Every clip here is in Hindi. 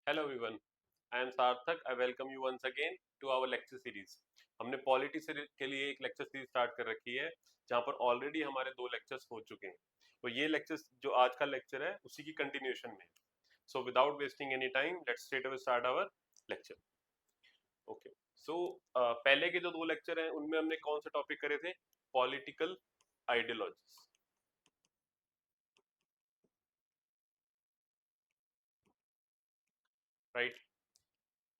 Hello everyone, I am Sarthak. I welcome you once again to our lecture series. हमने पॉलिटी के लिए एक लेक्चर सीरीज स्टार्ट कर रखी है, जहां पर ऑलरेडी हमारे 2 लेक्चर्स हो चुके हैं। तो ये लेक्चर्स जो आज का लेक्चर है उसी की कंटिन्यूएशन में। So without wasting any time, let's straight away start our lecture. Okay. So पहले के जो 2 लेक्चर हैं उनमें हमने कौन से टॉपिक करे थे? Political ideologies, right.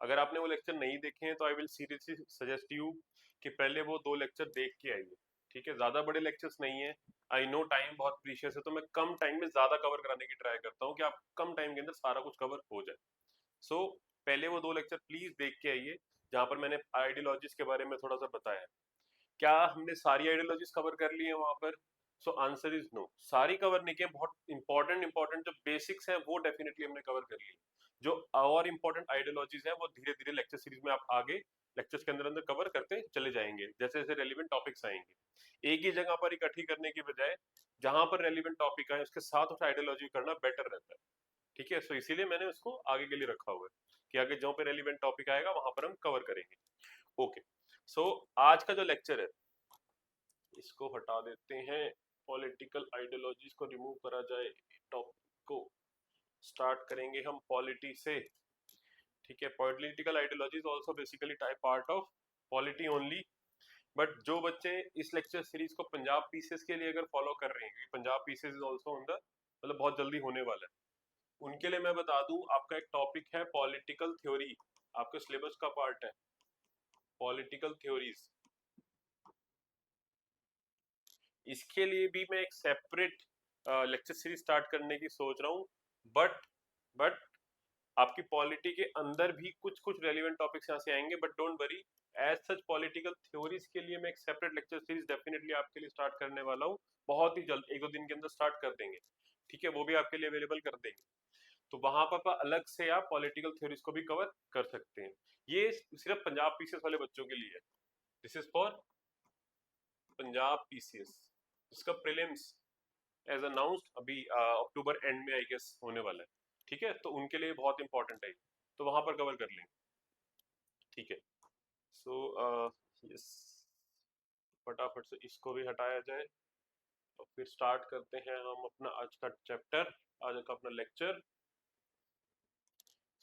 अगर आपने वो लेक्चर नहीं देखे हैं तो I will seriously suggest you कि पहले वो 2 लेक्चर देख के आइए। ठीक है, ज्यादा बड़े लेक्चर्स नहीं है। आई नो टाइम बहुत प्रीशियस है, तो मैं कम टाइम में ज्यादा कवर कराने की ट्राई करता हूँ कि आप कम टाइम के अंदर सारा कुछ कवर हो जाए। सो पहले वो 2 लेक्चर प्लीज देख के आइए, जहां पर मैंने आइडियोलॉजीज के बारे में थोड़ा सा बताया है। क्या हमने सारी आइडियोलॉजीज कवर कर ली है वहां पर? सो आंसर इज नो, सारी कवर नहीं किए। बहुत इंपॉर्टेंट इंपॉर्टेंट जो बेसिक्स हैं वो डेफिनेटली हमने कवर कर ली। जो और इंपॉर्टेंट आइडियोलॉजीज हैं वो धीरे धीरे लेक्चर सीरीज में आप आगे लेक्चर्स के अंदर अंदर कवर करते चले जाएंगे, जैसे जैसे रेलिवेंट टॉपिक्स आएंगे। एक ही जगह पर इकट्ठी करने की बजाय जहां पर रेलिवेंट टॉपिक आए उसके साथ उस आइडियोलॉजी करना बेटर रहता है। ठीक है, सो इसीलिए मैंने उसको आगे के लिए रखा हुआ है कि आगे जहां पे रेलिवेंट टॉपिक आएगा वहां पर हम कवर करेंगे। ओके। सो आज का जो लेक्चर है इसको हटा देते हैं, पॉलिटिकल आइडियोलॉजीज को रिमूव करा जाए, टॉपिक को स्टार्ट करेंगे हम पॉलिटी से। ठीक है, political ideologies also basically type part of polity only. But जो बच्चे इस लेक्चर सीरीज को पंजाब पीसीएस के लिए अगर फॉलो कर रहे हैं, क्योंकि Punjab PCS is also on the मतलब बहुत जल्दी होने वाला है, उनके लिए मैं बता दूं आपका एक टॉपिक है पॉलिटिकल थ्योरी, आपके सिलेबस का पार्ट है पॉलिटिकल थ्योरीज। इसके लिए भी मैं एक सेपरेट लेक्चर सीरीज स्टार्ट करने की सोच रहा हूँ। बट आपकी पॉलिटी के अंदर भी कुछ कुछ रेलिवेंट टॉपिक्स यहाँ से आएंगे, but don't worry. As such political theories के लिए मैं एक सेपरेट लेक्चर सीरीज डेफिनेटली आपके लिए स्टार्ट करने वाला हूँ। बहुत ही जल्द, 1-2 दिन के अंदर स्टार्ट कर देंगे। ठीक है, वो भी आपके लिए अवेलेबल कर देंगे। तो वहां पर अलग से आप पॉलिटिकल थ्योरीज को भी कवर कर सकते हैं। ये सिर्फ पंजाब पीसीएस वाले बच्चों के लिए है। This is for Punjab PCS, जिसका प्रीलिम्स एज अनाउंस्ड अभी अक्टूबर एंड में आई गेस होने वाला है। ठीक है, तो उनके लिए बहुत इंपॉर्टेंट है, तो वहां पर कवर कर लेंगे। ठीक है। सो यस, फटाफट से इसको भी हटाया जाए और फिर स्टार्ट करते हैं हम अपना आज का चैप्टर, आज का अपना लेक्चर।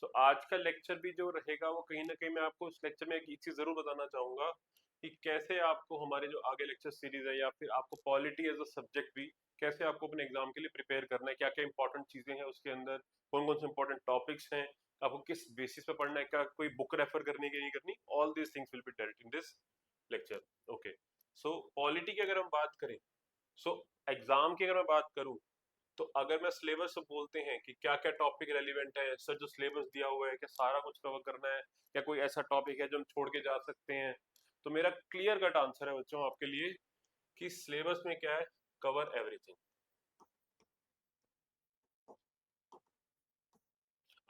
सो आज का लेक्चर भी जो रहेगा वो कहीं ना कहीं मैं आपको इस लेक्चर में एक चीज जरूर बताना चाहूंगा कि कैसे आपको हमारे जो आगे लेक्चर सीरीज है या फिर आपको पॉलिटी एज अ सब्जेक्ट भी कैसे आपको अपने एग्जाम के लिए प्रिपेयर करना है, क्या क्या इंपॉर्टेंट चीजें हैं उसके अंदर, कौन कौन से इंपॉर्टेंट टॉपिक्स हैं, आपको किस बेसिस पे पढ़ना है, क्या कोई बुक रेफर करनी है कि नहीं करनी। All these things will be dealt in this lecture. Okay. So polity की अगर हम बात करें, सो एग्जाम की अगर मैं बात करूं, तो अगर मैं सिलेबस बोलते हैं कि क्या क्या टॉपिक रेलिवेंट है, सर जो सिलेबस दिया हुआ है क्या सारा कुछ कवर करना है, क्या कोई ऐसा टॉपिक है जो हम छोड़ के जा सकते हैं, तो मेरा क्लियर कट आंसर है बच्चों आपके लिए कि सिलेबस में क्या है, cover everything.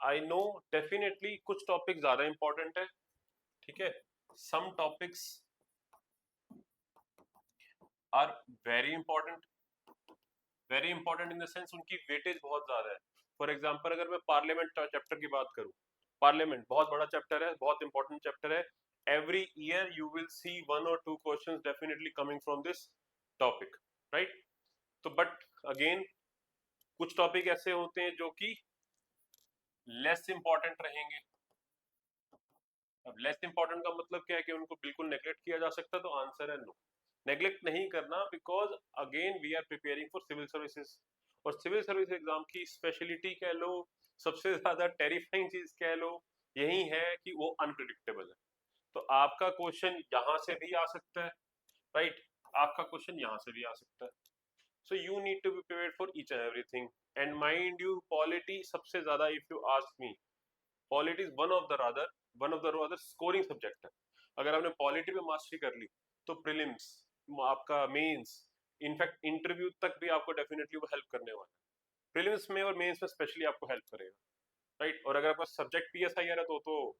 I know definitely कुछ टॉपिक ज्यादा इंपॉर्टेंट है। ठीक है, some topics are very important, very important in the sense उनकी वेटेज बहुत ज्यादा है। फॉर एग्जाम्पल अगर मैं पार्लियामेंट चैप्टर की बात करूं, पार्लियामेंट बहुत बड़ा चैप्टर है, बहुत इंपॉर्टेंट चैप्टर है। Every year you will see 1 or 2 questions definitely coming from this topic, right. तो बट अगेन कुछ टॉपिक ऐसे होते हैं जो कि लेस इंपॉर्टेंट रहेंगे। अब लेस इंपॉर्टेंट का मतलब क्या है कि उनको बिल्कुल नेग्लेक्ट किया जा सकता है, तो आंसर है नो, नेग्लेक्ट नहीं करना। Because again we are preparing for civil services, और सिविल सर्विस एग्जाम की स्पेशलिटी कह लो, सबसे ज्यादा टेरिफाइंग चीज कह लो, यही है कि वो अनप्रिडिक्टेबल है। तो आपका क्वेश्चन यहाँ से भी आ सकता है, राइट, आपका क्वेश्चन यहाँ से भी आ सकता है। So you need to be prepared for each and everything. And mind you, polity सबसे ज्यादा, if you ask me, polity is one of the scoring subject है। अगर आपने पॉलिटी में मास्टरी कर ली तो प्रीलिम्स, आपका मेंस, इनफैक्ट इंटरव्यू तक भी आपको डेफिनेटली वो हेल्प करने वाला है। प्रीलिम्स में और मेंस में स्पेशली आपको हेल्प करेगा, राइट। और अगर आपका सब्जेक्ट पीएसआईआर है तो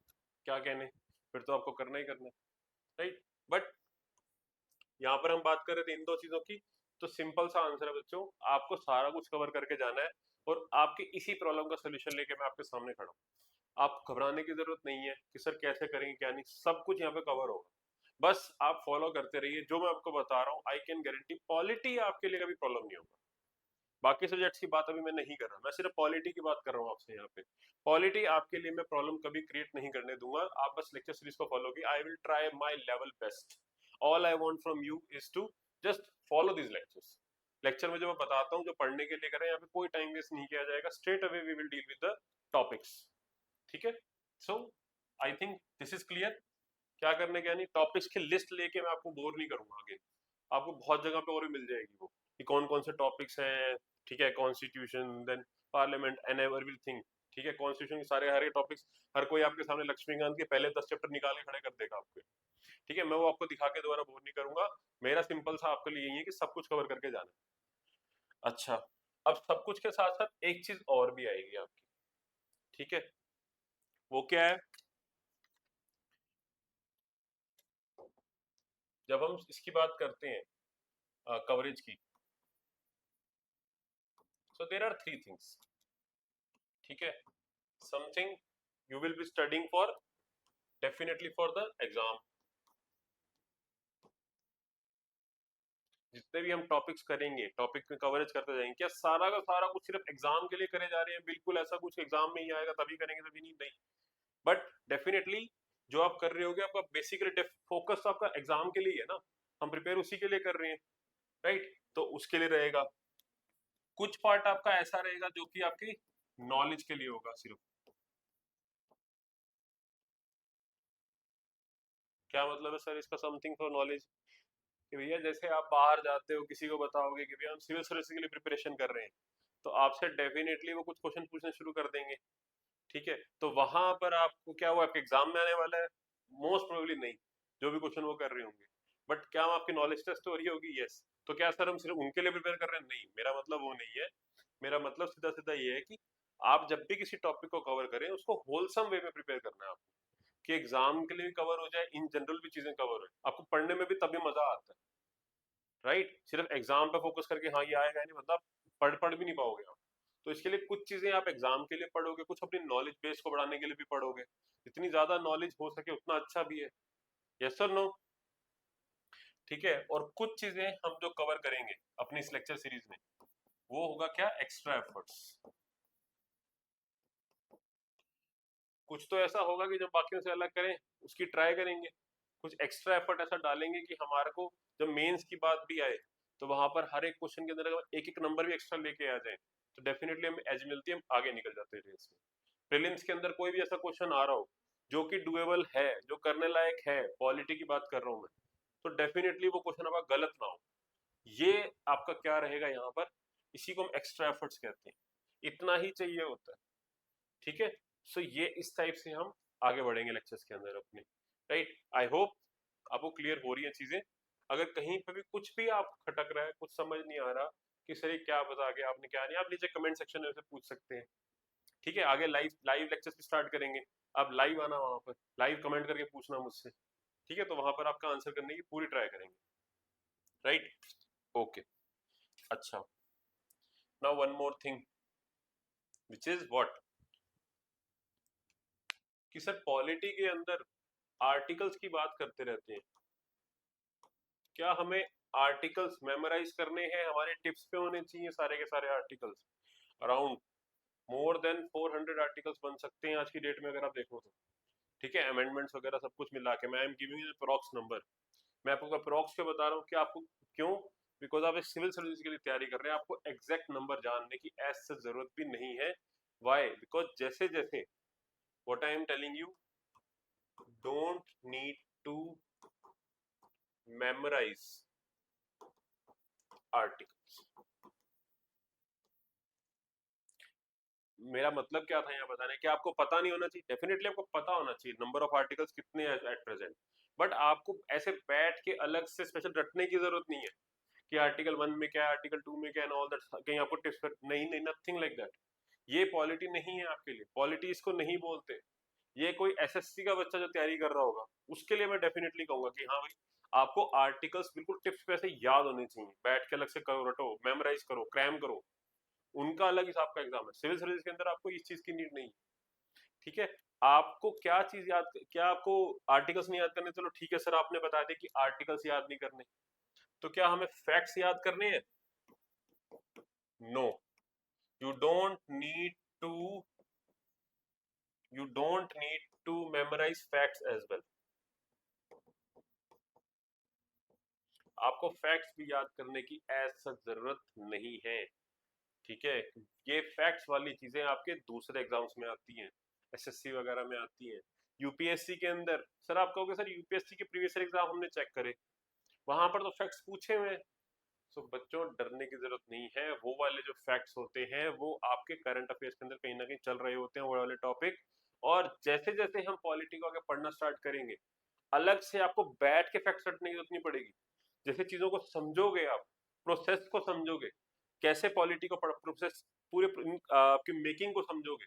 क्या कहने, फिर तो आपको करना ही करना है, राइट। बट यहाँ पर हम बात कर रहे थे इन दो चीजों की, तो सिंपल सा आंसर है बच्चों, आपको सारा कुछ कवर करके जाना है और आपकी इसी प्रॉब्लम का सोल्यूशन लेके मैं आपके सामने खड़ा हूँ। आप घबराने की जरूरत नहीं है कि सर कैसे करेंगे क्या नहीं, सब कुछ यहाँ पे कवर होगा। बस आप फॉलो करते रहिए जो मैं आपको बता रहा हूँ। आई कैन गारंटी पॉलिटी आपके लिए कभी प्रॉब्लम नहीं होगा। बाकी सब्जेक्ट्स की बात अभी मैं नहीं कर रहा, मैं सिर्फ पॉलिटी की बात कर रहा हूँ आपसे यहाँ पे। पॉलिटी आपके लिए मैं प्रॉब्लम कभी क्रिएट नहीं करने दूंगा। आप बस लेक्चर सीरीज को फॉलो की, I will try my level best. All I want from you is to just follow this lectures. Lecture में जो मैं बताता हूँ, जो पढ़ने के लिए करें, यहाँ पे कोई टाइम वेस्ट नहीं किया जाएगा। Straight away we will deal with the topics. ठीक है, so I think this is clear. क्या करने क्या नहीं, टॉपिक्स की लिस्ट लेके मैं आपको बोर नहीं करूंगा आगे। आपको बहुत जगह पे और भी मिल जाएगी वो, कि कौन कौन से टॉपिक्स हैं। ठीक है, constitution, then parliament and everything. ठीक है, कॉन्स्टिट्यूशन के सारे हर एक टॉपिक्स, हर कोई आपके सामने लक्ष्मीकांत के पहले 10 चैप्टर निकाल के खड़े कर देगा आपके। ठीक है, मैं वो आपको दिखा के दोबारा बोर नहीं करूंगा। मेरा सिंपल सा आपके लिए यही है कि सब कुछ कवर करके जाना है। अच्छा, अब सब कुछ के साथ साथ एक चीज और भी आएगी आपकी। ठीक है, वो क्या है? जब हम इसकी बात करते हैं कवरेज की, सो देर आर थ्री थिंग्स। ठीक है, something you will be studying for, definitely for the exam. जितने भी हम टॉपिक्स करेंगे, टॉपिक में कवरेज करते जाएंगे, क्या सारा का सारा कुछ सिर्फ एग्जाम के लिए करे जा रहे हैं? बिल्कुल ऐसा कुछ एग्जाम में ही आएगा तभी करेंगे तभी नहीं, नहीं। बट डेफिनेटली जो आप कर रहे होगे, आपका बेसिकली फोकस तो आपका एग्जाम के लिए है ना। हम प्रिपेयर उसी के लिए कर रहे हैं, राइट? तो उसके लिए रहेगा। कुछ पार्ट आपका ऐसा रहेगा जो कि आपकी नॉलेज के लिए होगा सिर्फ। क्या मतलब है सर इसका, समथिंग फॉर नॉलेज? कि भैया जैसे आप बाहर जाते हो, किसी को बताओगे कि भैया हम सिविल सर्विस के लिए प्रिपरेशन कर रहे हैं, तो आपसे डेफिनेटली वो कुछ क्वेश्चन पूछना शुरू कर देंगे। ठीक है, तो वहां पर आपको क्या, वो आपके एग्जाम में आने वाला है? मोस्ट प्रोबेबली नहीं, जो भी क्वेश्चन वो कर रहे होंगे। बट क्या आपकी नॉलेज टेस्ट हो रही होगी? यस। तो क्या सर हम सिर्फ उनके लिए प्रिपेयर कर रहे हैं? नहीं, मेरा मतलब वो नहीं है। मेरा मतलब सीधा सीधा ये है कि आप जब भी किसी टॉपिक को कवर करें, उसको होलसम वे में प्रिपेयर करना है आपको, कि एग्जाम के लिए भी कवर हो जाए, इन जनरल भी चीजें कवर हो, आपको पढ़ने में भी तभी मजा आता है। राइट, सिर्फ एग्जाम पे फोकस करके हाँ ये आएगा नहीं, मतलब पढ़ भी नहीं पाओगे आप। तो इसके लिए कुछ चीजें आप एग्जाम के लिए पढ़ोगे, कुछ अपनी नॉलेज बेस को बढ़ाने के लिए भी पढ़ोगे। जितनी ज्यादा नॉलेज हो सके उतना अच्छा भी है। यस और नो? ठीक है, और कुछ चीजें हम जो कवर करेंगे अपनी इस लेक्चर सीरीज में, वो होगा क्या, एक्स्ट्रा एफर्ट्स। कुछ तो ऐसा होगा कि जब बाकियों से अलग करें उसकी ट्राई करेंगे। कुछ एक्स्ट्रा एफर्ट ऐसा डालेंगे कि हमारे को जब मेंस की बात भी आए, तो वहां पर हर एक क्वेश्चन के अंदर अगर एक एक नंबर भी एक्स्ट्रा लेके आ जाए, तो डेफिनेटली हमें एज मिलती है, हम आगे निकल जाते हैं रेस में। प्रीलिम्स के अंदर कोई भी ऐसा क्वेश्चन आ रहा हो जो कि डुएबल है, जो करने लायक है, पॉलिटी की बात कर रहा हूं मैं, तो डेफिनेटली वो क्वेश्चन आपका गलत ना हो। ये आपका क्या रहेगा यहाँ पर, इसी को हम एक्स्ट्रा एफर्ट्स कहते हैं। इतना ही चाहिए होता है। ठीक है, सो ये इस टाइप से हम आगे बढ़ेंगे लेक्चर्स के अंदर अपने। राइट, आई होप आपको क्लियर हो रही है चीजें। अगर कहीं पे भी कुछ भी आप खटक रहा है, कुछ समझ नहीं आ रहा कि सर ये क्या बता गया आपने क्या नहीं, आप नीचे कमेंट सेक्शन में से पूछ सकते हैं। ठीक है, आगे लाइव लाइव लेक्चर्स भी स्टार्ट करेंगे। आप लाइव आना, वहां पर लाइव कमेंट करके पूछना मुझसे। ठीक है, तो वहां पर आपका आंसर करने की पूरी ट्राई करेंगे। Right, okay. अच्छा, now one more thing, which is what, कि सर पॉलिटी के अंदर आर्टिकल्स की बात करते रहते हैं। क्या हमें आर्टिकल्स मेमोराइज करने हैं? हमारे टिप्स पे होने चाहिए सारे के सारे articles. Around more than 400 articles बन सकते हैं आज की डेट में, अगर आप देखो तो। ठीक है, अमेंडमेंट्स वगैरह सब कुछ मिला के, मैं I am giving you approx number. मैं आपको अप्रॉक्स के बता रहा हूँ कि आपको क्यों, बिकॉज आप एक सिविल सर्विस के लिए तैयारी कर रहे हैं, आपको एग्जैक्ट नंबर जानने की ऐसे जरूरत भी नहीं है। वाई? बिकॉज जैसे जैसे, what I am telling you, don't need to memorise articles. मेरा मतलब क्या था यहाँ बताने, कि आपको पता नहीं होना चाहिए? डेफिनेटली आपको पता होना चाहिए नंबर ऑफ आर्टिकल्स कितने हैं एट प्रेजेंट। बट आपको ऐसे बैठ के अलग से स्पेशल रटने की जरूरत नहीं है कि आर्टिकल 1 में क्या है, आर्टिकल 2 में क्या है, ऑल दैट कहीं आपको टिप्स नहीं, नहीं, नथिंग लाइक दैट। ये पॉलिटी नहीं है आपके लिए, पॉलिटी इसको नहीं बोलते। ये कोई एसएससी का बच्चा जो तैयारी कर रहा होगा, उसके लिए मैं डेफिनेटली कहूंगा कि हाँ भाई, आपको आर्टिकल्स बिल्कुल टिप्स पे ऐसे याद होने चाहिए, बैठ के अलग से करो, रटो, मेमोराइज करो, क्रैम करो। उनका अलग हिसाब का एग्जाम है। सिविल सर्विस के अंदर आपको इस चीज की नीड नहीं है। ठीक है, आपको क्या चीज याद, क्या आपको आर्टिकल्स नहीं याद करने? चलो ठीक है सर, आपने बता दिया कि आर्टिकल्स याद नहीं करने, तो क्या हमें फैक्ट्स याद करने हैं? No, you don't need to, you don't need to memorise facts as well. आपको फैक्ट्स भी याद करने की ऐसा जरूरत नहीं है। ठीक है, ये फैक्ट्स वाली चीजें आपके दूसरे एग्जाम्स में आती हैं, एसएससी वगैरह में आती हैं। यूपीएससी के अंदर सर आप कहोगे सर यूपीएससी के प्रीवियस एग्जाम हमने चेक करे, वहां पर तो फैक्ट्स पूछे हुए हैं। सो बच्चों डरने की जरूरत नहीं है, वो वाले जो फैक्ट्स होते हैं वो आपके करंट अफेयर्स के अंदर कहीं ना कहीं चल रहे होते हैं वो वाले टॉपिक। और जैसे जैसे हम पॉलिटी को आगे पढ़ना स्टार्ट करेंगे, अलग से आपको बैठ के फैक्ट्स रटने की जरूरत नहीं पड़ेगी। जैसे चीजों को समझोगे आप, प्रोसेस को समझोगे, कैसे पॉलिटी को प्रोसेस पूरे आपकी मेकिंग को समझोगे,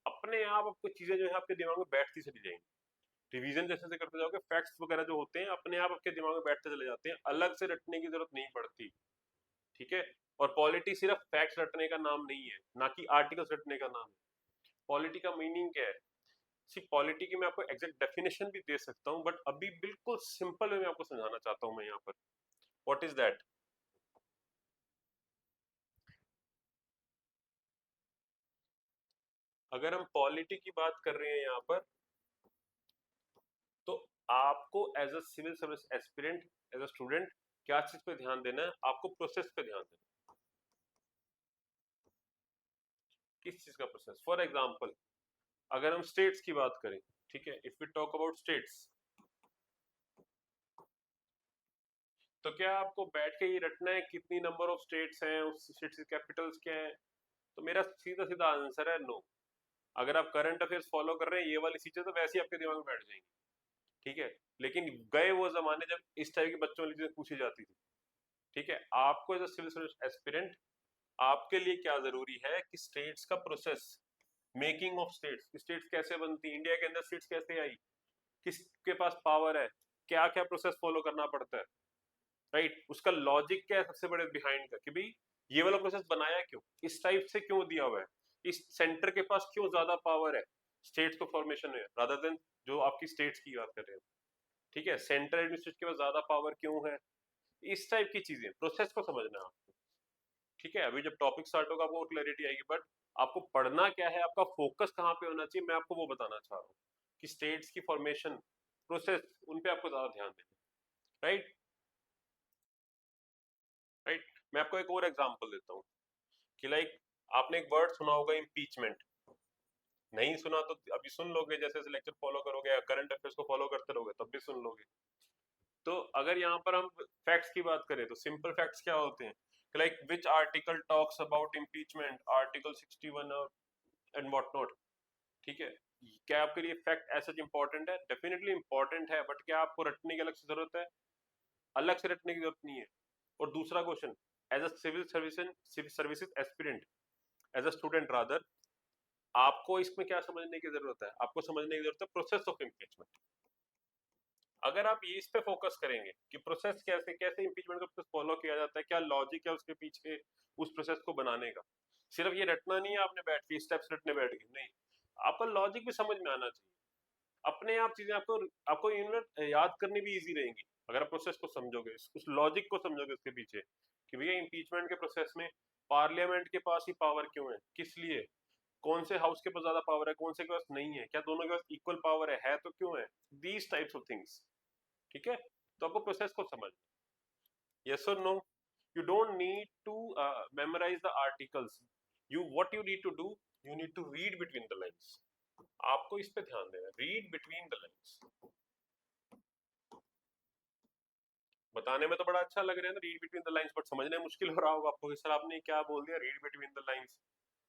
अपने आप आपको चीजें जो है आपके दिमाग में बैठती चली जाएंगी। रिवीजन जैसे जैसे करते जाओगे, फैक्ट्स वगैरह जो होते हैं अपने आप आपके दिमाग में बैठते चले जाते हैं, अलग से रटने की जरूरत नहीं पड़ती। ठीक है, और पॉलिटी सिर्फ फैक्ट्स रटने का नाम नहीं है, ना कि आर्टिकल्स रटने का नाम है। पॉलिटी का मीनिंग क्या है? सी पॉलिटी की मैं आपको एग्जैक्ट डेफिनेशन भी दे सकता हूँ, बट अभी बिल्कुल सिंपल वे में आपको समझाना चाहता हूँ मैं यहाँ पर। What is that? अगर हम पॉलिटी की बात कर रहे हैं यहाँ पर, तो आपको as a civil service aspirant, as a student, क्या चीज पे ध्यान देना है? आपको प्रोसेस पे ध्यान देना है। किस चीज का प्रोसेस? फॉर एग्जाम्पल, अगर हम स्टेट्स की बात करें, ठीक है, if we talk about states, तो क्या आपको बैठ के ये रटना है कितनी नंबर ऑफ स्टेट्स हैं, उस स्टेट्स की कैपिटल्स क्या है? तो मेरा सीधा सीधा आंसर है नो। अगर आप करंट अफेयर्स फॉलो कर रहे हैं, ये वाली चीजें तो वैसे ही आपके दिमाग में बैठ जाएंगी। ठीक है, लेकिन गए वो जमाने जब इस टाइप की बच्चों वाली चीजें पूछी जाती थी। ठीक है, आपको as a civil service aspirant, आपके लिए क्या जरूरी है कि स्टेट्स का process, making of states, states कैसे बनती, इंडिया के अंदर स्टेट्स कैसे आई, किसके पास पावर है, क्या क्या प्रोसेस फॉलो करना पड़ता है, राइट, उसका लॉजिक क्या है सबसे बड़े बिहाइंड का, कि भाई ये वाला प्रोसेस बनाया क्यों, इस टाइप से क्यों दिया हुआ है, इस सेंटर के पास क्यों ज्यादा पावर है स्टेट्स को फॉर्मेशन में, रादर देन जो आपकी स्टेट्स की बात कर रहे हैं। ठीक है, सेंट्रल एडमिनिस्ट्रेशन के पास ज्यादा पावर क्यों है, इस टाइप की चीजें, प्रोसेस को समझना है आपको। ठीक है, अभी जब टॉपिक स्टार्ट होगा आपको क्लैरिटी आएगी, बट आपको पढ़ना क्या है, आपका फोकस कहाँ पे होना चाहिए, मैं आपको वो बताना चाह रहा हूँ कि स्टेट्स की फॉर्मेशन, प्रोसेस, उन पे आपको ज्यादा ध्यान देना है। Right, right. मैं आपको एक और एग्जांपल देता हूँ कि लाइक आपने एक वर्ड सुना होगा इम्पीचमेंट, नहीं सुना तो अभी सुन लोगे, जैसे जैसे लेक्चर फॉलो करोगे या करंट अफेयर्स को फॉलो करते रहोगे तब भी सुन लोगे। तो अगर यहाँ पर हम फैक्ट्स की बात करें तो सिंपल फैक्ट्स क्या होते हैं, like which article talks about impeachment, article 61 and what not. ठीक है, क्या आपके लिए फैक्ट ऐसा इंपॉर्टेंट है? डेफिनेटली इंपॉर्टेंट है, बट क्या आपको रटने की अलग से जरूरत है? अलग से रटने की जरूरत नहीं है। और दूसरा question, as a civil services aspirant, as a student rather, आपको इसमें क्या समझने की जरूरत है? आपको समझने की जरूरत है प्रोसेस ऑफ इम्पीचमेंट। अगर आप ये इस पे फोकस करेंगे कि प्रोसेस कैसे कैसे इम्पीचमेंट का प्रोसेस फॉलो किया जाता है, क्या लॉजिक है उसके पीछे उस प्रोसेस को बनाने का, सिर्फ ये रटना नहीं है आपने बैठ के स्टेप्स रटने बैठ गए, नहीं, आपका लॉजिक भी समझ में आना चाहिए। अपने आप चीजें आपको आपको यूनिट याद करनी भी इजी रहेंगी अगर आप प्रोसेस को समझोगे, उस लॉजिक को समझोगे उसके पीछे, कि भैया इम्पीचमेंट के प्रोसेस में पार्लियामेंट के पास ही पावर क्यों है, किस लिए, कौन से हाउस के पास ज्यादा पावर है, कौन से के पास नहीं है, क्या दोनों के पास इक्वल पावर है तो क्यों है, दीज टाइप्स ऑफ थिंग्स। ठीक है, तो आपको प्रोसेस को समझ, यस और no, you don't need to memorise the articles, you what you need to do, you need to read between the lines. आपको इस पे ध्यान देना, रीड बिटवीन द लाइंस। बताने में तो बड़ा अच्छा लग रहा है ना read between the lines, but समझने मुश्किल हो रहा होगा आपको कि सर आपने क्या बोल दिया, रीड बिटवीन द लाइंस,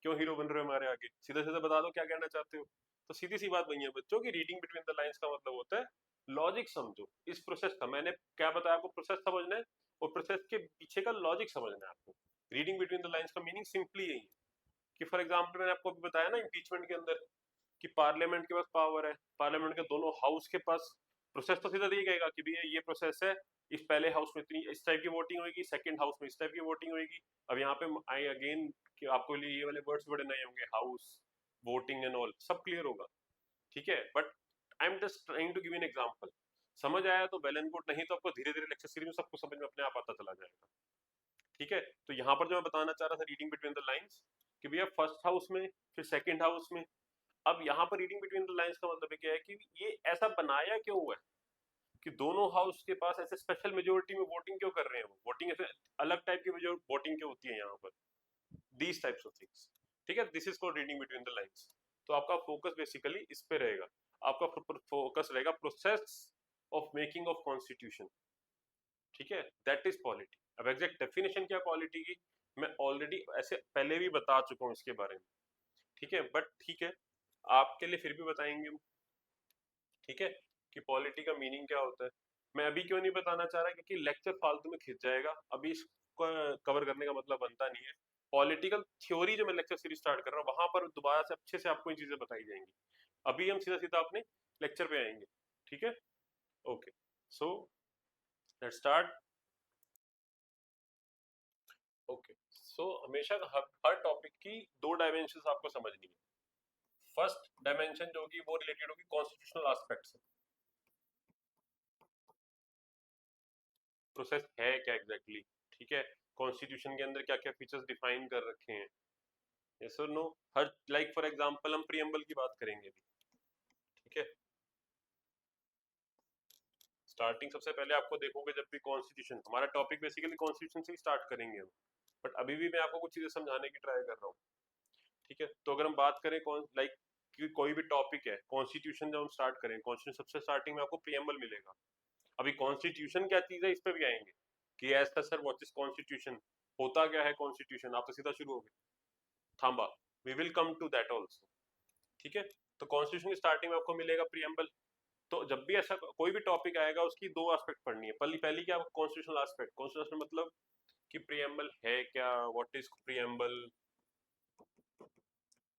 क्यों हीरो बन रहे हो हमारे आगे, सीधे सीधे बता दो क्या कहना चाहते हो। तो सीधी सी बात वही है बच्चों की, रीडिंग बिटवीन द लाइंस का मतलब होता है लॉजिक समझो इस प्रोसेस का। मैंने क्या बताया आपको, प्रोसेस समझना है और प्रोसेस के पीछे का लॉजिक समझना है आपको। रीडिंग बिटवीन द लाइंस का मीनिंग सिंपली यही है कि फॉर एग्जाम्पल मैंने आपको अभी बताया ना इम्पीचमेंट के अंदर कि पार्लियामेंट के पास पावर है, पार्लियामेंट के दोनों हाउस के पास, प्रोसेस तो सीधा दिखेगा कि भैया ये प्रोसेस है, इस पहले हाउस में इतनी इस टाइप की वोटिंग होगी, सेकंड हाउस में इस टाइप की वोटिंग होगी। अब यहाँ पे आई अगेन कि आपको लिए ये वाले वर्ड्स बड़े नए होंगे, हाउस, वोटिंग एंड ऑल, सब क्लियर होगा। ठीक है, but I am just trying to give an example. समझ आया तो वेल एंड गुड, नहीं तो आपको धीरे धीरे लेक्चर सीरीज में सबको समझ में अपने आप आता चला जाएगा। ठीक है, तो यहाँ पर जो मैं बताना चाह रहा था रीडिंग बिटवीन द लाइंस, कि भैया फर्स्ट हाउस में फिर सेकंड हाउस में, अब यहाँ पर रीडिंग बिटवीन द लाइंस का मतलब क्या है कि ये ऐसा बनाया क्यों हुआ है कि दोनों हाउस के पास ऐसे स्पेशल मेजोरिटी में वोटिंग क्यों कर रहे हैं, वो वोटिंग ऐसे अलग टाइप की वोटिंग क्यों होती है यहाँ पर, दीज टाइप्स ऑफ थिंग्स। ठीक है, this is called reading between the lines. तो आपका फोकस बेसिकली इस पे रहेगा, आपका फोकस रहेगा process of making of constitution. ठीक है, दैट इज पॉलिटी। अब एग्जैक्ट डेफिनेशन क्या पॉलिटी की, मैं ऑलरेडी ऐसे पहले भी बता चुका हूँ इसके बारे में। ठीक है, बट ठीक है, आपके लिए फिर भी बताएंगे हम। ठीक है, कि पॉलिटी का मीनिंग क्या होता है। मैं अभी क्यों नहीं बताना चाह रहा, क्योंकि लेक्चर फालतू में खिंच जाएगा, अभी इसको कवर करने का मतलब बनता नहीं है। पॉलिटिकल थ्योरी जो मैं लेक्चर सीरीज स्टार्ट कर रहा हूँ वहां पर दोबारा से अच्छे से आपको ये चीजें बताई जाएंगी। अभी हम सीधा सीधा अपने लेक्चर पे आएंगे। ठीक है, okay, so let's start. Okay, so हमेशा हर टॉपिक की दो डायमेंशन आपको समझनी है। फर्स्ट डायमेंशन जो होगी वो रिलेटेड होगी कॉन्स्टिट्यूशनल एस्पेक्ट से। प्रोसेस है क्या एग्जैक्टली exactly? ठीक है, कॉन्स्टिट्यूशन के अंदर क्या क्या फीचर्स डिफाइन कर रखे हैं, यस और नो। हर लाइक फॉर एग्जांपल हम प्रीएम्बल की बात करेंगे अभी। ठीक है, स्टार्टिंग सबसे पहले आपको देखोगे जब भी कॉन्स्टिट्यूशन, हमारा टॉपिक बेसिकली कॉन्स्टिट्यूशन से ही स्टार्ट करेंगे हम, बट अभी भी मैं आपको कुछ चीजें समझाने की ट्राई कर रहा हूँ। ठीक है, तो अगर हम बात करें कौन लाइक कि कोई भी टॉपिक है, कॉन्स्टिट्यूशन जब हम स्टार्ट करें, कॉन्स्टिट्यूशन सबसे स्टार्टिंग में आपको प्रीएम्बल मिलेगा। अभी कॉन्स्टिट्यूशन क्या चीज है इस पे भी आएंगे कि ऐसा सर व्हाट इज कॉन्स्टिट्यूशन, होता क्या है कॉन्स्टिट्यूशन, आप तो सीधा शुरू हो गए, थांबा, we will come to that also. ठीक है, तो कॉन्स्टिट्यूशन की स्टार्टिंग में आपको मिलेगा प्रीएम्बल। तो जब भी ऐसा कोई भी टॉपिक आएगा उसकी दो एस्पेक्ट पढ़नी है। पहली पहली क्या, कॉन्स्टिट्यूशनल एस्पेक्ट। कॉन्स्टिट्यूशन मतलब कि प्रीएम्बल है क्या, व्हाट इज प्रीएम्बल।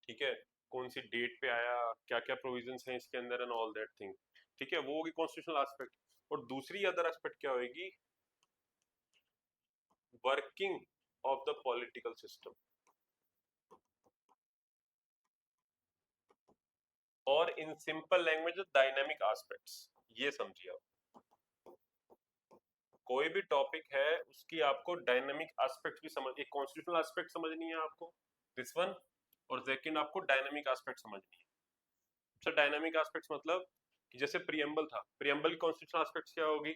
ठीक है, कौन सी डेट पे आया, क्या क्या प्रोविजंस हैं इसके अंदर एंड ऑल दैट थिंग। ठीक है, वो होगी कॉन्स्टिट्यूशनल एस्पेक्ट। और दूसरी अदर एस्पेक्ट क्या होगी, working of the political system, और in simple language dynamic aspects. ये समझिए आप, कोई भी टॉपिक है उसकी आपको डायनामिक एस्पेक्ट भी समझ, एक कॉन्स्टिट्यूशनल एस्पेक्ट समझनी है आपको, दिस वन, और सेकंड आपको डायनामिक एस्पेक्ट समझनी है। सर डायनामिक एस्पेक्ट्स मतलब कि जैसे प्रीएम्बल था, प्रीएम्बल की कॉन्स्टिट्यूशनल एस्पेक्ट्स क्या होगी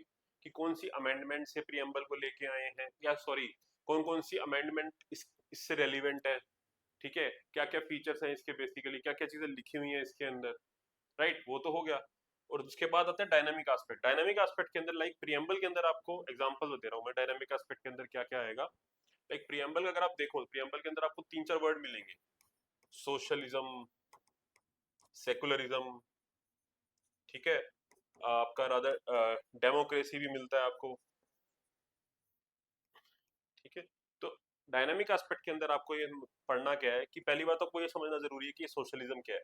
कि कौन सी अमेंडमेंट से प्रीएम्बल को लेके आए हैं, या सॉरी कौन कौन सी अमेंडमेंट इससे रेलिवेंट है। ठीक है, क्या क्या फीचर्स हैं इसके, बेसिकली क्या क्या चीजें लिखी हुई हैं इसके अंदर, राइट, वो तो हो गया। और उसके बाद आता है डायनामिक एस्पेक्ट। डायनामिक एस्पेक्ट के अंदर लाइक प्रीएम्बल के अंदर आपको एग्जांपल दे रहा हूँ मैं, डायनामिक एस्पेक्ट के अंदर क्या क्या आएगा। लाइक प्रीएम्बल अगर आप देखो, प्रीएम्बल के अंदर आपको तीन चार वर्ड मिलेंगे, सोशलिज्म, सेकुलरिज्म, ठीक है, आपका रादर डेमोक्रेसी भी मिलता है आपको। ठीक है, तो डायनामिक एस्पेक्ट के अंदर आपको ये पढ़ना क्या है कि पहली बात आपको ये समझना जरूरी है कि सोशलिज्म क्या है,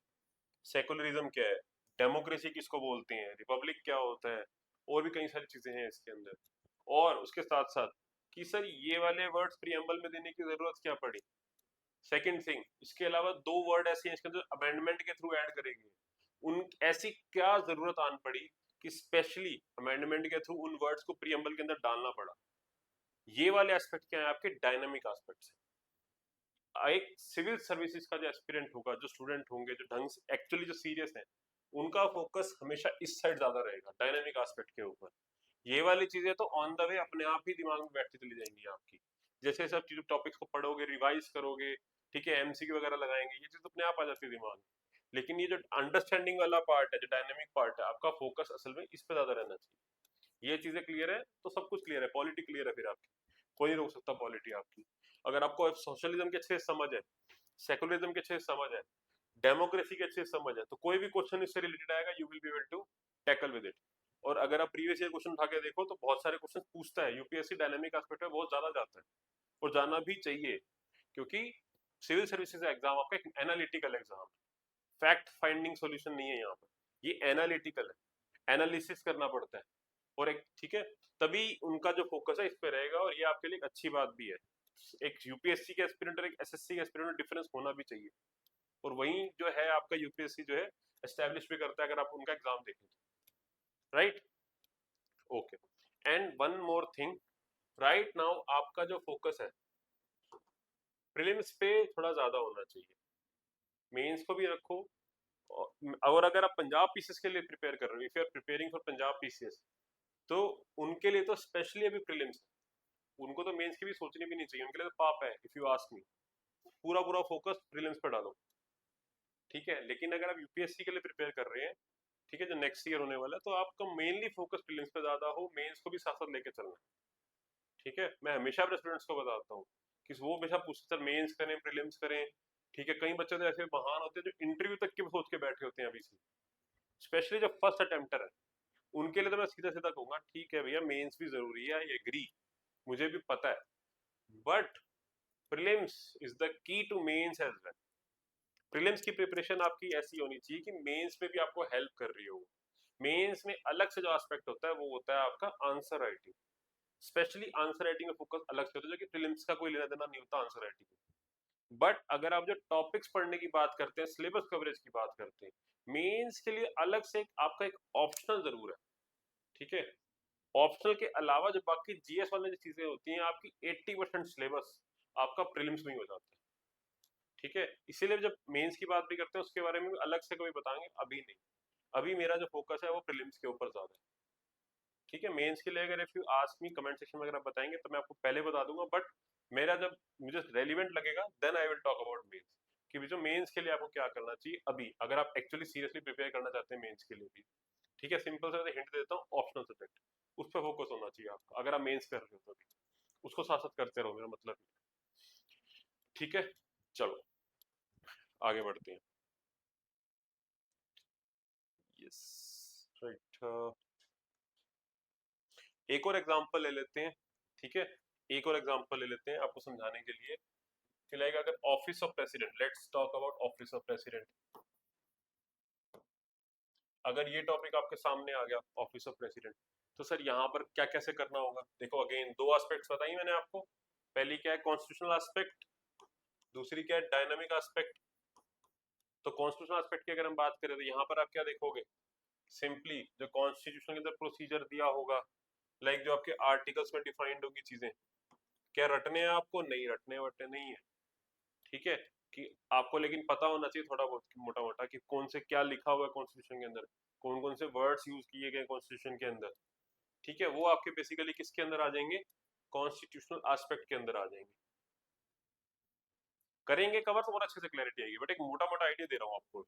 सेकुलरिज्म क्या है, डेमोक्रेसी किसको बोलते हैं, रिपब्लिक क्या होता है, और भी कई सारी चीजें हैं इसके अंदर। और उसके साथ साथ कि सर ये वाले वर्ड्स प्रीएम्बल में देने की जरूरत क्या पड़ी। सेकंड थिंग, इसके अलावा दो वर्ड ऐसे हैं इसके अंदर अमेंडमेंट के थ्रू ऐड करेंगे, उन ऐसी क्या जरूरत आन पड़ी कि स्पेशली अमेंडमेंट के थ्रू उन वर्ड्स को प्रीएम्बल के अंदर डालना पड़ा। ये वाले एस्पेक्ट क्या है आपके डायनामिक एस्पेक्ट्स। एक सिविल सर्विसेज का जो एस्पिरेंट होगा, जो स्टूडेंट होंगे जो ढंग से एक्चुअली जो सीरियस है, उनका फोकस हमेशा इस साइड ज्यादा रहेगा, डायनामिक एस्पेक्ट के ऊपर। ये वाली चीजें तो ऑन द वे अपने आप ही दिमाग में बैठती चली जाएंगी आपकी, जैसे सब चीज टॉपिक्स को पढ़ोगे रिवाइज करोगे, ठीक है, एमसीक्यू वगैरह लगाएंगे, ये चीज अपने आप आ जाती है दिमाग में। लेकिन ये जो अंडरस्टैंडिंग वाला पार्ट है, जो डायनेमिक पार्ट है, आपका फोकस असल में इस पे ज्यादा रहना चाहिए। ये चीजें क्लियर है तो सब कुछ क्लियर है, पॉलिटी क्लियर है, फिर आपकी कोई नहीं रोक सकता पॉलिटी आपकी। अगर आपको सोशलिज्म के अच्छे से समझ है, सेकुलरिज्म के अच्छे से समझ है, डेमोक्रेसी के अच्छे से समझ है, तो कोई भी क्वेश्चन इससे रिलेटेड आएगा you will be able to tackle with it. और अगर आप प्रीवियस ईयर क्वेश्चन उठा के देखो तो बहुत सारे क्वेश्चन पूछता है यूपीएससी, डायनेमिक एस्पेक्ट में बहुत ज्यादा जाता है, और जाना भी चाहिए, क्योंकि सिविल सर्विसेज एग्जाम आपका एक एनालिटिकल एग्जाम है, फैक्ट फाइंडिंग सॉल्यूशन नहीं है यहाँ पर, ये एनालिटिकल है, एनालिसिस करना पड़ता है। और एक ठीक है, तभी उनका जो फोकस है इस पे रहेगा, और ये आपके लिए एक अच्छी बात भी है। एक यूपीएससी के एस्पिरेंट और एक एसएससी के एस्पिरेंट में डिफरेंस होना भी चाहिए। और वही जो है आपका यूपीएससी जो है एस्टेब्लिश भी करता है, अगर आप उनका एग्जाम देखें तो, right. Okay, and one more thing, right now आपका जो फोकस है प्रीलिम्स पे थोड़ा ज्यादा होना चाहिए, मेंस को भी रखो। और अगर आप पंजाब पीसीएस के लिए प्रिपेयर कर रहे हो, if you are preparing for Punjab PCS, तो उनके लिए तो स्पेशली अभी प्रीलिम्स है, उनको तो मेंस की भी सोचनी भी नहीं चाहिए, उनके लिए तो पाप है इफ यू आस्क मी। पूरा पूरा फोकस प्रीलिम्स पे डालो, ठीक है। लेकिन अगर आप यूपीएससी के लिए प्रिपेयर कर रहे हैं, ठीक है, जो नेक्स्ट ईयर होने वाला है, तो आपका मेनली फोकस प्रीलिम्स पे ज्यादा हो, मेंस को भी साथ साथ लेके चलना है, ठीक है। मैं हमेशा अपने स्टूडेंट्स को बताता हूँ कि वो हमेशा पूछते सर मेंस करें प्रीलिम्स करें, ठीक है। कई बच्चे तो ऐसे महान होते हैं जो इंटरव्यू तक के सोच के बैठे होते हैं अभी से, स्पेशली जो फर्स्ट अटेम्प्टर है, उनके लिए तो मैं सीधा सीधा कहूंगा ठीक है भैया मेंस भी जरूरी है, आई एग्री, मुझे भी पता है, but prelims is the key to mains as well. Prelims की प्रिपरेशन आपकी ऐसी होनी चाहिए कि मेंस में भी आपको हेल्प कर रही हो। मेंस में अलग से जो एस्पेक्ट होता है वो होता है आपका answer writing, specially answer writing में फोकस अलग से होता है, जो कि प्रीलिम्स का कोई लेना देना नहीं होता आंसर राइटिंग में। बट अगर आप जो टॉपिक्स पढ़ने की बात करते हैं, सिलेबस कवरेज की बात करते हैं, मेंस के लिए अलग से आपका एक ऑप्शनल जरूर है, ठीक है। ऑप्शनल के अलावा जो बाकी जीएस वाले जो चीजें होती हैं, आपकी 80% सिलेबस आपका प्रीलिम्स में ही हो जाता है, ठीक है। इसीलिए जब मेंस की बात भी करते हैं उसके बारे में भी अलग से कभी बताएंगे, अभी नहीं। अभी मेरा जो फोकस है वो प्रीलिम्स के ऊपर ज्यादा है, ठीक है। मेंस के लिए अगर if you ask me comment section में अगर आप बताएंगे तो मैं आपको पहले बता दूंगा, बट मेरा जब मुझे रेलिवेंट लगेगा then I will talk about mains, कि जो मेंस के लिए आपको क्या करना चाहिए अभी, अगर आप एक्चुअली सीरियसली प्रिपेयर करना चाहते हैं मेंस के लिए भी, ठीक है। सिंपल सा हिंट देता हूँ, ऑप्शनल सब्जेक्ट उस पर फोकस होना चाहिए आपका, अगर आप मेंस कर रहे हो तो भी उसको साथ साथ करते रहो, मेरा मतलब, ठीक है। चलो आगे बढ़ते हैं। यस, राइट, एक और एग्जांपल ले लेते हैं, ठीक है। एक और एग्जांपल ले लेते हैं आपको समझाने के लिए कि लाइक अगर office of president, let's talk about office of president, अगर ये टॉपिक आपके सामने आ गया ऑफिस ऑफ प्रेसिडेंट, तो सर यहाँ पर क्या कैसे करना होगा। देखो अगेन दो एस्पेक्ट्स बताई मैंने आपको, पहली क्या है कॉन्स्टिट्यूशनल एस्पेक्ट, दूसरी क्या है डायनामिक एस्पेक्ट। तो कॉन्स्टिट्यूशनल एस्पेक्ट की अगर हम बात करें तो यहाँ पर आप क्या देखोगे, सिंपली जो कॉन्स्टिट्यूशन के अंदर प्रोसीजर दिया होगा, लाइक जो आपके आर्टिकल्स में डिफाइंड होगी चीजें, क्या रटने हैं आपको, नहीं रटने वटने नहीं है, ठीक है। कि आपको लेकिन पता होना चाहिए थोड़ा बहुत मोटा मोटा कि कौन से क्या लिखा हुआ है कॉन्स्टिट्यूशन के अंदर, कौन कौन से वर्ड्स यूज किए गए कॉन्स्टिट्यूशन के अंदर, ठीक है। वो आपके बेसिकली किसके अंदर आ जाएंगे, कॉन्स्टिट्यूशनल एस्पेक्ट के अंदर आ जाएंगे। करेंगे कवर तो और अच्छे से क्लैरिटी आएगी, बट एक मोटा मोटा आइडिया दे रहा हूँ आपको।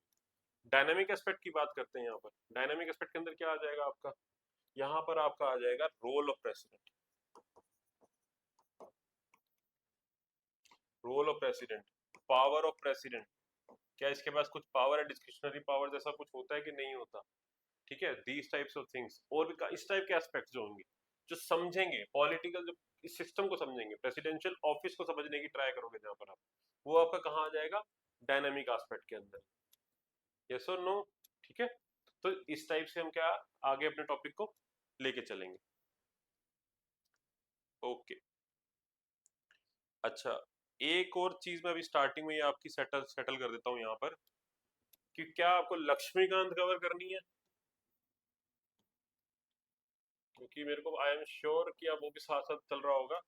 डायनामिक एस्पेक्ट की बात करते हैं, यहाँ पर डायनामिक एस्पेक्ट के अंदर क्या आ जाएगा आपका, यहाँ पर आपका आ जाएगा role of president, role of president, power of president, क्या इसके पास कुछ पावर है, डिस्क्रिशनरी पावर जैसा कुछ होता है कि नहीं होता, ठीक है। दीज टाइप्स ऑफ थिंग्स, और भी इस टाइप के एस्पेक्ट्स जो होंगे, जो समझेंगे पॉलिटिकल, जो इस सिस्टम को समझेंगे, प्रेसिडेंशियल ऑफिस को समझने की ट्राई करोगे जहां पर आप, वो आपका कहाँ आ जाएगा, डायनामिक एस्पेक्ट के अंदर, यस और नो, ठीक है। तो इस टाइप से हम क्या आगे अपने टॉपिक को लेके चलेंगे, ओके। अच्छा, एक और चीज मैं अभी स्टार्टिंग में ये आपकी सेटल सेटल कर देता हूँ यहाँ पर, कि क्या आपको लक्ष्मीकांत कवर करनी है, क्योंकि मेरे को आई एम श्योर कि आप वो भी साथ साथ चल रहा होगा।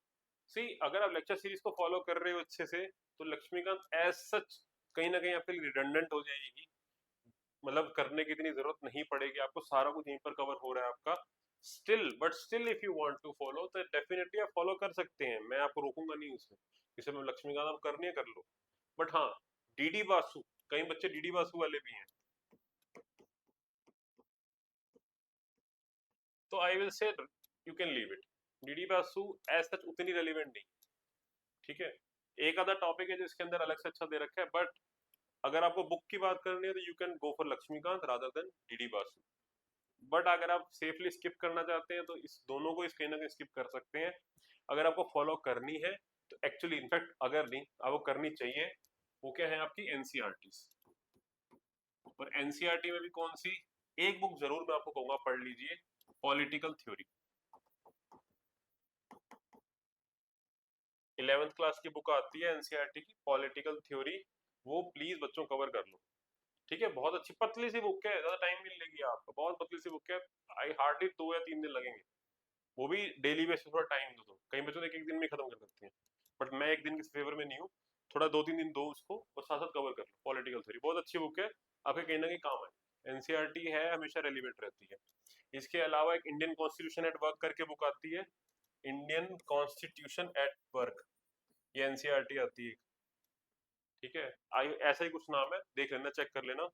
सी, अगर आप लेक्चर सीरीज को फॉलो कर रहे हो अच्छे से, तो लक्ष्मीकांत एज सच कहीं ना कहीं आपके लिए रिडंडेंट हो जाएगी, मतलब करने की इतनी जरूरत नहीं पड़ेगी आपको, सारा कुछ यहीं पर कवर हो रहा है आपका। Still but still if you want to follow तो डेफिनेटली आप फॉलो कर सकते हैं, मैं आपको रोकूंगा नहीं उसमें, जैसे मैं लक्ष्मीकांत आप करनी है कर लो। बट हाँ, डीडी बासु, कई बच्चे डीडी बासु वाले भी हैं, तो I will say you can leave it. D D Basu as such उतनी रेलिवेंट नहीं, ठीक है। एक आधा टॉपिक है जिसके अंदर अलग से अच्छा दे रखा है, बट अगर आपको बुक की बात करनी है तो you can go for Laxmikanth rather than D D Basu. But अगर आप सेफली स्किप करना चाहते हैं तो इस दोनों को इस कहीं ना कहीं स्किप कर सकते हैं। अगर आपको फॉलो करनी है तो एक्चुअली इनफैक्ट अगर नहीं आपको करनी चाहिए, वो क्या है आपकी एनसीईआरटी। और एनसीईआरटी में भी कौन सी, एक बुक जरूर मैं आपको कहूंगा पढ़ लीजिए, पॉलिटिकल थ्योरी। 11th क्लास की बुक आती है एनसीईआरटी की, पॉलिटिकल थ्योरी, वो प्लीज बच्चों कवर कर लो, ठीक है। बहुत अच्छी पतली सी बुक है, ज्यादा टाइम भी नहीं लेगी आपको, बहुत पतली सी बुक है। आई हार्डली 2 या 3 दिन लगेंगे, वो भी डेली बेसिस पर टाइम दो तो। कई बच्चों एक एक दिन में खत्म कर सकते हैं, बट मैं एक दिन के फेवर में नहीं हूँ। थोड़ा 2-3 दिन दो उसको और साथ साथ कवर कर लो। पॉलिटिकल थ्योरी बहुत अच्छी बुक है, आपके कहीं ना कहीं काम आए। एनसीईआरटी है, हमेशा रेलिवेंट रहती है। इसके अलावा एक इंडियन कॉन्स्टिट्यूशन एट वर्क करके बुक आती है, इंडियन कॉन्स्टिट्यूशन एट वर्क, ये एनसीईआरटी आती है, ठीक है। आई ऐसा ही कुछ नाम है, देख लेना, चेक कर लेना,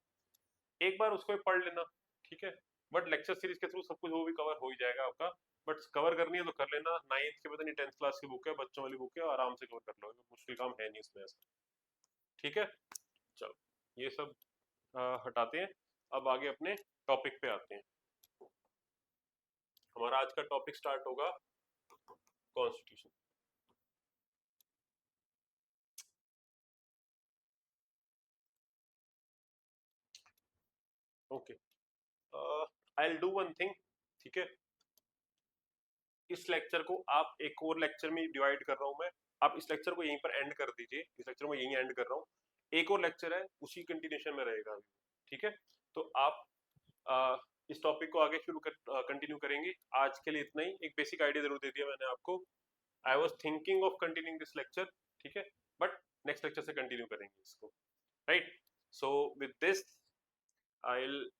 एक बार उसको भी पढ़ लेना, ठीक है। बट लेक्चर सीरीज के थ्रू सब कुछ वो भी कवर हो ही जाएगा आपका। बट कवर करनी है तो कर लेना, 9th के पता नहीं 10th क्लास की बुक है, बच्चों वाली बुक है, आराम से कवर कर लो, मुश्किल काम है नहीं इसमें ऐसा, ठीक है। चलो ये सब हटाते हैं, अब आगे अपने टॉपिक पे आते हैं। हमारा आज का टॉपिक स्टार्ट होगा constitution. Okay, I will do one thing, ठीक है। इस लेक्चर को आप एक और लेक्चर में डिवाइड कर रहा हूं मैं, आप इस लेक्चर को यहीं पर एंड कर दीजिए, इस लेक्चर को यहीं एंड कर रहा हूँ। एक और लेक्चर है उसी कंटिन्यूशन में रहेगा अभी, ठीक है। तो आप इस टॉपिक को आगे शुरू कंटिन्यू करेंगे। आज के लिए इतना ही, एक बेसिक आइडिया जरूर दे दिया मैंने आपको। I was thinking of continuing this lecture, ठीक है, बट नेक्स्ट लेक्चर से कंटिन्यू करेंगे इसको, right. So with this I will,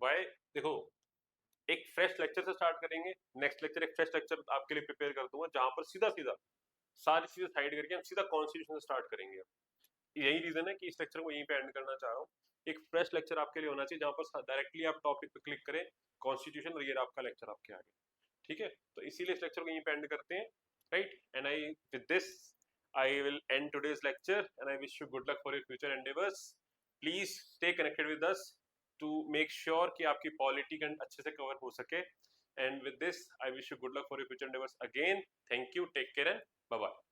why, देखो, एक फ्रेश लेक्चर से स्टार्ट करेंगे। नेक्स्ट लेक्चर एक फ्रेश लेक्चर आपके लिए प्रिपेयर कर दूंगा, जहां पर सीधा सीधा सारी चीजें साइड करके हम सीधा कॉन्स्टिट्यूशन से स्टार्ट करेंगे। यही रीजन है कि इस लेक्चर को यहीं पे एंड करना चाह रहा हूँ। एक फ्रेश लेक्चर आपके लिए होना चाहिए, जहां पर डायरेक्टली आप टॉपिक पे क्लिक करें, कॉन्स्टिट्यूशन, और ये आपका लेक्चर आपके आगे, ठीक है। तो इसीलिए इस लेक्चर को यहीं पे एंड करते हैं, right. And I, with this I will end today's lecture, and I wish you good luck for your future endeavours. Please stay connected with us to make sure कि आपकी पॉलिटी अच्छे से कवर हो सके। And with this I wish you good luck for your future endeavours again. Thank you, take care and bye bye.